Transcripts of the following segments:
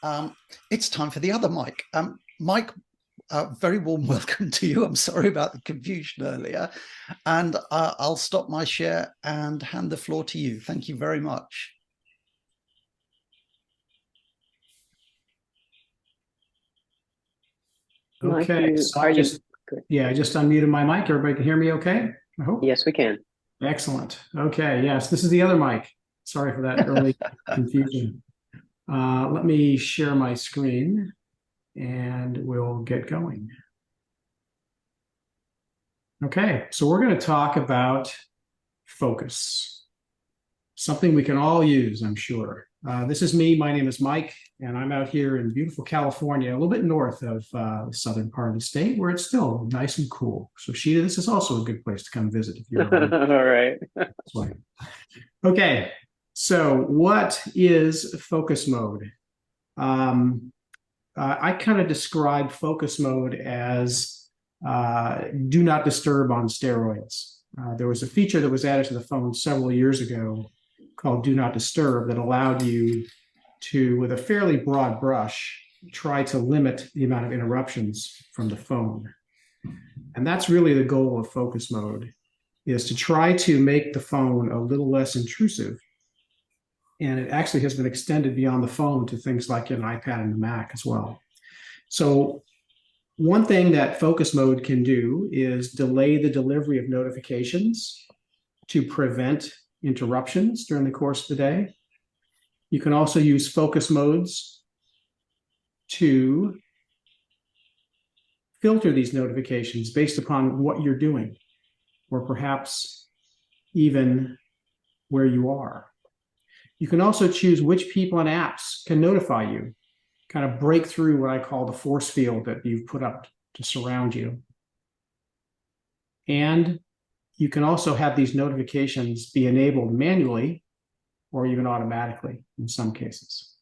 Um, it's time for the other Mike. Mike, very warm welcome to you. I'm sorry about the confusion earlier. And I'll stop my share and hand the floor to you. Thank you very much. Okay, so I just unmuted my mic. Everybody can hear me okay? I hope. Yes, we can. Excellent. Okay, yes, this is the other mic. Sorry for that early confusion. Let me share my screen and we'll get going. Okay, so we're going to talk about focus, something we can all use, I'm sure. This is me. My name is Mike, and I'm out here in beautiful California, a little bit north of the southern part of the state, where it's still nice and cool. So, Sheeta, this is also a good place to come visit if you're around. All right. Okay, so what is focus mode? I kind of describe focus mode as do not disturb on steroids. There was a feature that was added to the phone several years ago called Do Not Disturb that allowed you to, with a fairly broad brush, try to limit the amount of interruptions from the phone. And that's really the goal of focus mode, is to try to make the phone a little less intrusive. And it actually has been extended beyond the phone to things like an iPad and a Mac as well. So one thing that focus mode can do is delay the delivery of notifications to prevent interruptions during the course of the day. You can also use focus modes to filter these notifications based upon what you're doing, or perhaps even where you are. You can also choose which people and apps can notify you, kind of break through what I call the force field that you've put up to surround you. And you can also have these notifications be enabled manually or even automatically in some cases.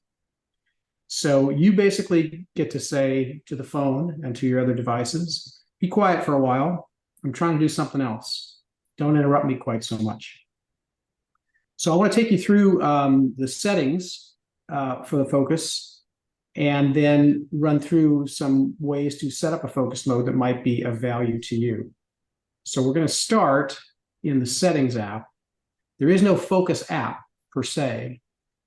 So you basically get to say to the phone and to your other devices, be quiet for a while. I'm trying to do something else. Don't interrupt me quite so much. So I want to take you through the settings for the focus and then run through some ways to set up a focus mode that might be of value to you. So we're going to start in the settings app. There is no focus app per se.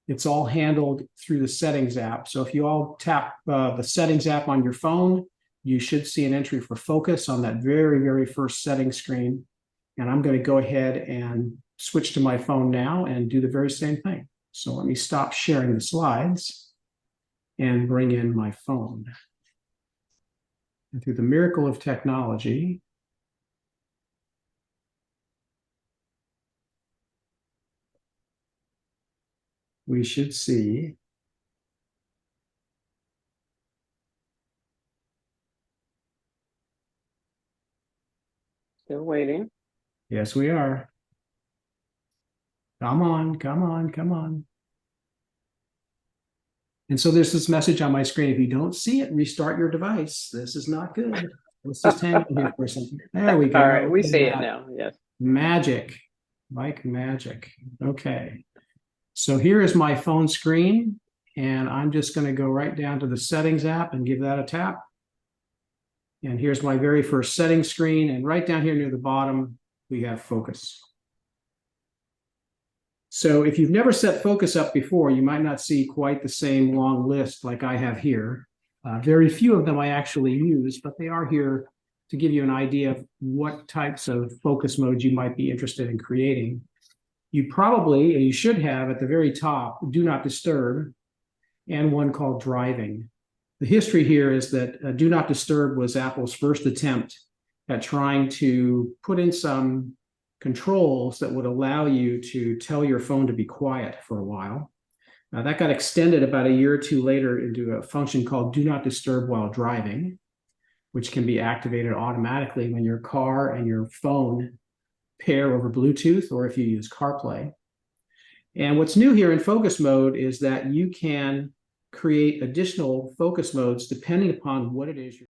It's all handled through the settings app. So if you all tap the settings app on your phone, you should see an entry for focus on that very, very first settings screen. And I'm going to go ahead and switch to my phone now and do the very same thing. So let me stop sharing the slides and bring in my phone. And through the miracle of technology, we should see Still waiting. Yes, we are. Come on, come on, come on. And so there's this message on my screen. If you don't see it, restart your device. This is not good. Let's just hang on here for a second. There we go. All right, we see it now. Yes. Magic. Like magic. Okay. So here is my phone screen, and I'm just going to go right down to the settings app and give that a tap. And here's my very first settings screen, and right down here near the bottom, we have focus. So if you've never set focus up before, you might not see quite the same long list like I have here. Very few of them I actually use, but they are here to give you an idea of what types of focus modes you might be interested in creating. You probably, and you should have at the very top, Do Not Disturb, and one called Driving. The history here is that Do Not Disturb was Apple's first attempt at trying to put in some controls that would allow you to tell your phone to be quiet for a while. That got extended about a year or two later into a function called Do Not Disturb while driving, which can be activated automatically when your car and your phone pair over Bluetooth or if you use CarPlay. And what's new here in focus mode is that you can create additional focus modes depending upon what it is you're